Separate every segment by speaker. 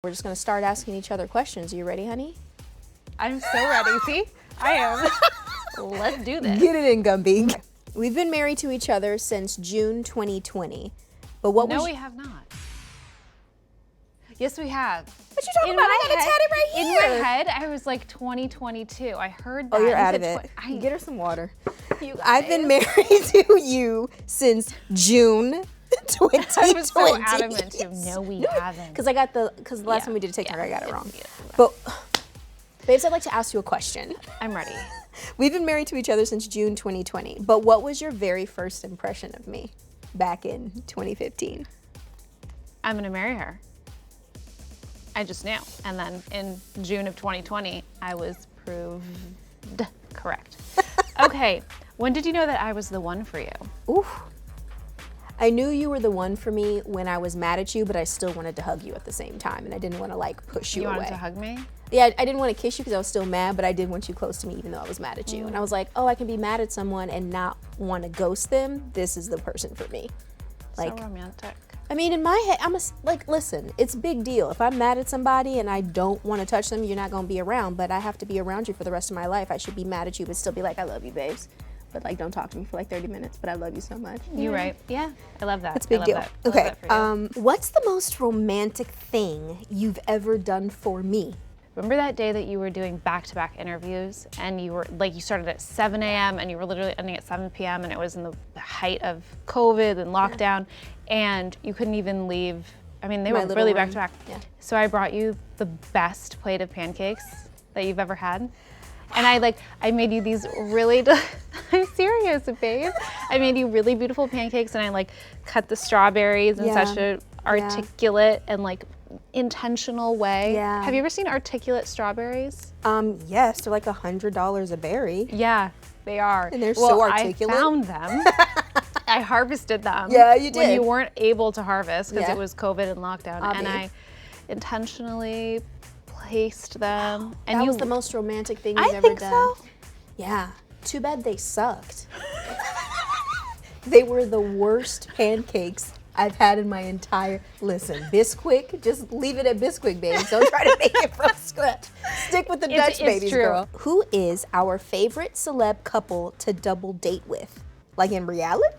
Speaker 1: We're just gonna start asking each other questions. Are you ready, honey?
Speaker 2: I'm so ready. See? I am. Let's do this.
Speaker 1: Get it in, Gumby. We've been married to each other since June 2020. But what
Speaker 2: No, we have not. Yes, we have.
Speaker 1: What you talking about? I got it tatted right here.
Speaker 2: In my head, I was like 2022. I heard that.
Speaker 1: Oh, you're out of it. Get her some water. I've been married to you since June 2020.
Speaker 2: I was so adamant to. No, we haven't.
Speaker 1: Because the last time we did a TikTok, I got it wrong. But, babes, I'd like to ask you a question.
Speaker 2: I'm ready.
Speaker 1: We've been married to each other since June 2020. But what was your very first impression of me back in 2015?
Speaker 2: I'm gonna marry her. I just knew. And then in June of 2020, I was proved correct. Okay, when did you know that I was the one for you?
Speaker 1: Oof. I knew you were the one for me when I was mad at you, but I still wanted to hug you at the same time, and I didn't want to like push you away.
Speaker 2: You wanted to hug me?
Speaker 1: Yeah, I didn't want to kiss you because I was still mad, but I did want you close to me even though I was mad at you. And I was like, oh, I can be mad at someone and not want to ghost them. This is the person for me. Like,
Speaker 2: so romantic.
Speaker 1: I mean, in my head, listen, it's a big deal. If I'm mad at somebody and I don't want to touch them, you're not going to be around, but I have to be around you for the rest of my life. I should be mad at you, but still be like, I love you, babes. But like, don't talk to me for like 30 minutes, but I love you so much.
Speaker 2: You're right. Yeah, I love that.
Speaker 1: That's a big deal.
Speaker 2: That.
Speaker 1: Okay, what's the most romantic thing you've ever done for me?
Speaker 2: Remember that day that you were doing back-to-back interviews and you were like, you started at 7 a.m. and you were literally ending at 7 p.m. and it was in the height of COVID and lockdown and you couldn't even leave. I mean, they were really back-to-back.
Speaker 1: Yeah.
Speaker 2: So I brought you the best plate of pancakes that you've ever had. And I made you these really, I'm serious, babe. I made you really beautiful pancakes and I like cut the strawberries in such a articulate and like intentional way.
Speaker 1: Yeah.
Speaker 2: Have you ever seen articulate strawberries?
Speaker 1: Yes, they're like $100 a berry.
Speaker 2: Yeah, they are.
Speaker 1: And they're so articulate.
Speaker 2: I found them. I harvested them.
Speaker 1: Yeah, you did.
Speaker 2: When you weren't able to harvest because it was COVID and lockdown. And I intentionally placed them. And
Speaker 1: that was the most romantic thing you've ever done.
Speaker 2: So.
Speaker 1: Yeah. Too bad they sucked. They were the worst pancakes I've had in my entire, listen, Bisquick, just leave it at Bisquick, baby. Don't try to make it from scratch. Stick with the Dutch babies,
Speaker 2: true.
Speaker 1: Girl. Who is our favorite celeb couple to double date with? Like in reality?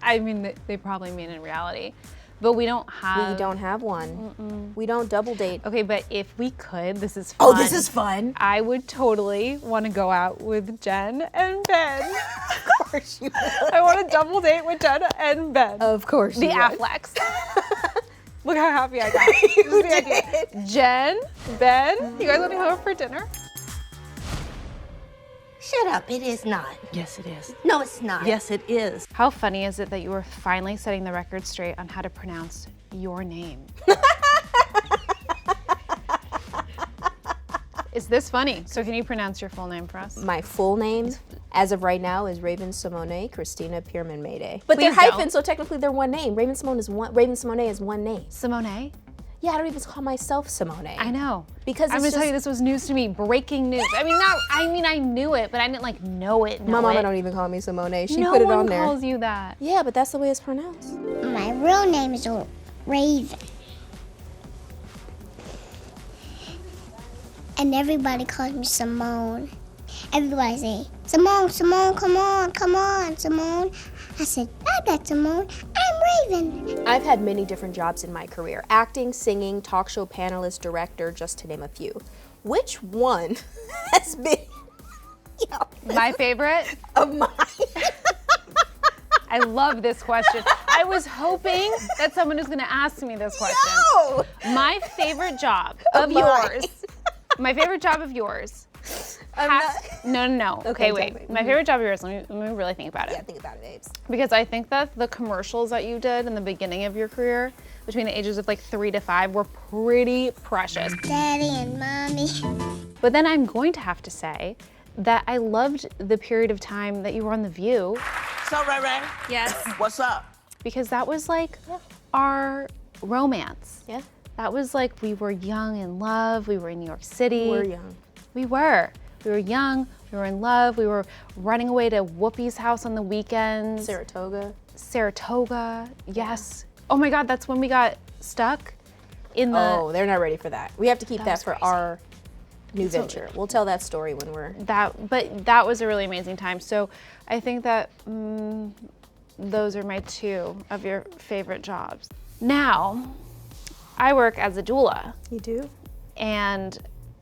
Speaker 2: I mean, they probably mean in reality. But we don't have.
Speaker 1: We don't have one. We don't double date.
Speaker 2: Okay, but if we could, this is fun.
Speaker 1: Oh, this is fun.
Speaker 2: I would totally want to go out with Jen and Ben.
Speaker 1: Of course you would.
Speaker 2: I want to double date with Jen and Ben.
Speaker 1: Of course
Speaker 2: the
Speaker 1: you would.
Speaker 2: Afflecks. Look how happy I got.
Speaker 1: You did.
Speaker 2: Jen, Ben, you guys want to come over for dinner?
Speaker 3: Shut up, it is not.
Speaker 4: Yes, it is.
Speaker 3: No, it's not.
Speaker 4: Yes, it is.
Speaker 2: How funny is it that you were finally setting the record straight on how to pronounce your name? Is this funny? So can you pronounce your full name for us?
Speaker 1: My full name, as of right now, is Raven-Symoné Christina Pearman-Maday. But
Speaker 2: Please
Speaker 1: they're hyphens,
Speaker 2: don't.
Speaker 1: so technically they're one name. Raven-Symoné is one name.
Speaker 2: Simone?
Speaker 1: Yeah, I don't even call myself Symoné.
Speaker 2: I know.
Speaker 1: Because
Speaker 2: I'm
Speaker 1: it's
Speaker 2: gonna tell
Speaker 1: just-
Speaker 2: you, this was news to me. Breaking news. I knew it, but I didn't like know it.
Speaker 1: My mama don't even call me Symoné. She
Speaker 2: no
Speaker 1: put it
Speaker 2: one
Speaker 1: on there.
Speaker 2: calls you that.
Speaker 1: Yeah, but that's the way it's pronounced.
Speaker 5: My real name is Raven. And everybody calls me Simone. Everybody say, Simone, Simone, come on, Simone. I said, I'm not Simone, I'm Raven.
Speaker 1: I've had many different jobs in my career. Acting, singing, talk show panelist, director, just to name a few. Which one has been
Speaker 2: My favorite?
Speaker 1: of mine?
Speaker 2: I love this question. I was hoping that someone was gonna ask me this question.
Speaker 1: No!
Speaker 2: My favorite job of
Speaker 1: mine.
Speaker 2: yours. My favorite job of yours. No. Okay, wait. My favorite job of yours, let me really think about it.
Speaker 1: Yeah, think about it, babes.
Speaker 2: Because I think that the commercials that you did in the beginning of your career, between the ages of like 3 to 5, were pretty precious.
Speaker 5: Daddy and Mommy.
Speaker 2: But then I'm going to have to say that I loved the period of time that you were on The View.
Speaker 4: So, Ray Ray?
Speaker 2: Yes.
Speaker 4: What's up?
Speaker 2: Because that was like our romance.
Speaker 1: Yeah.
Speaker 2: That was like we were young in love, we were in New York City.
Speaker 1: We're young.
Speaker 2: We were. We were young, we were in love, we were running away to Whoopi's house on the weekends.
Speaker 1: Saratoga.
Speaker 2: Saratoga, yes. Oh my God, that's when we got stuck. in the
Speaker 1: Oh, they're not ready for that. We have to keep that
Speaker 2: was
Speaker 1: for
Speaker 2: crazy.
Speaker 1: our new venture. We'll tell that story when we're.
Speaker 2: but that was a really amazing time. So I think that those are my two of your favorite jobs. Now, I work as a doula,
Speaker 1: You do?
Speaker 2: and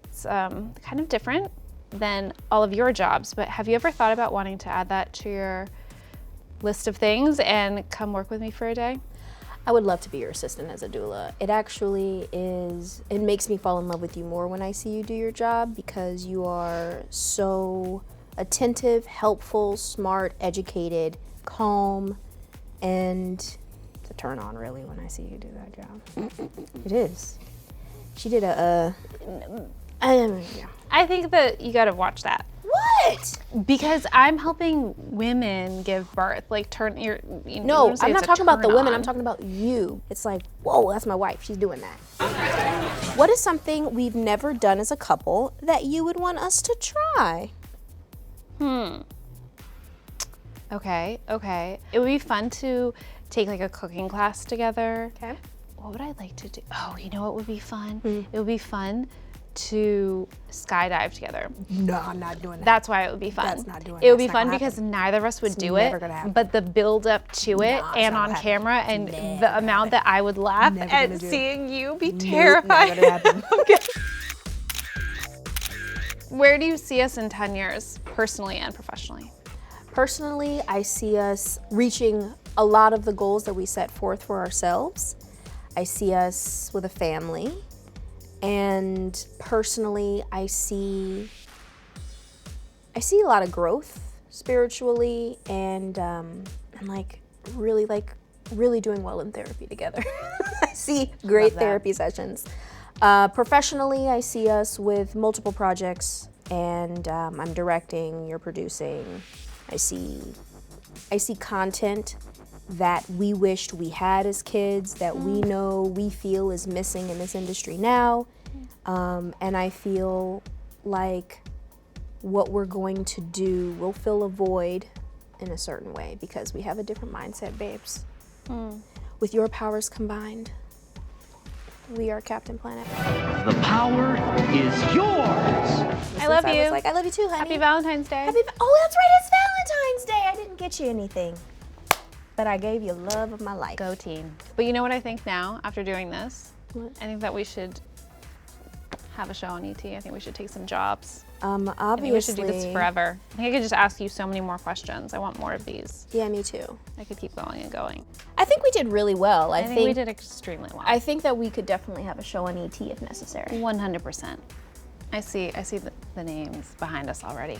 Speaker 2: it's kind of different than all of your jobs, but have you ever thought about wanting to add that to your list of things and come work with me for a day?
Speaker 1: I would love to be your assistant as a doula. It actually is, it makes me fall in love with you more when I see you do your job because you are so attentive, helpful, smart, educated, calm, and it's a turn on really when I see you do that job. It is. She did yeah.
Speaker 2: I think that you gotta watch that.
Speaker 1: What?
Speaker 2: Because I'm helping women give birth, like turn your.
Speaker 1: No, I'm not talking about the women. I'm talking about you. It's like, whoa, that's my wife. She's doing that. What is something we've never done as a couple that you would want us to try?
Speaker 2: Okay. It would be fun to take like a cooking class together.
Speaker 1: Okay.
Speaker 2: What would I like to do? Oh, you know what would be fun? It would be fun to skydive together.
Speaker 1: No, I'm not doing that.
Speaker 2: That's why it would be fun.
Speaker 1: That's not doing
Speaker 2: it. It would
Speaker 1: that's
Speaker 2: be
Speaker 1: not
Speaker 2: fun
Speaker 1: gonna
Speaker 2: because
Speaker 1: happen.
Speaker 2: neither of us would
Speaker 1: It's
Speaker 2: do
Speaker 1: never
Speaker 2: it,
Speaker 1: gonna happen.
Speaker 2: but the build up to it
Speaker 1: Nah, it's
Speaker 2: and
Speaker 1: not
Speaker 2: on
Speaker 1: gonna
Speaker 2: camera
Speaker 1: happen.
Speaker 2: and
Speaker 1: Never
Speaker 2: the
Speaker 1: gonna
Speaker 2: amount that I would laugh
Speaker 1: Never
Speaker 2: at
Speaker 1: gonna do it.
Speaker 2: seeing you be
Speaker 1: Nope,
Speaker 2: terrified.
Speaker 1: not gonna happen.
Speaker 2: Where do you see us in 10 years, personally and professionally?
Speaker 1: Personally, I see us reaching a lot of the goals that we set forth for ourselves. I see us with a family. And personally, I see a lot of growth spiritually and really doing well in therapy together. I see great therapy sessions. Professionally, I see us with multiple projects and I'm directing, you're producing. I see content that we wished we had as kids, that we feel is missing in this industry now. And I feel like what we're going to do will fill a void in a certain way because we have a different mindset, babes. With your powers combined, we are Captain Planet.
Speaker 3: The power is yours.
Speaker 2: I love you.
Speaker 1: I was like, I love you too, honey.
Speaker 2: Happy Valentine's Day.
Speaker 1: Oh, that's right, it's Valentine's Day. I didn't get you anything, but I gave you love of my life.
Speaker 2: Go team. But you know what I think now, after doing this?
Speaker 1: What?
Speaker 2: I think that we should have a show on ET. I think we should take some jobs.
Speaker 1: Obviously.
Speaker 2: I think we should do this forever. I think I could just ask you so many more questions. I want more of these.
Speaker 1: Yeah, me too.
Speaker 2: I could keep going and going.
Speaker 1: I think we did really well.
Speaker 2: I think we did extremely well.
Speaker 1: I think that we could definitely have a show on ET if necessary.
Speaker 2: 100%. I see the names behind us already.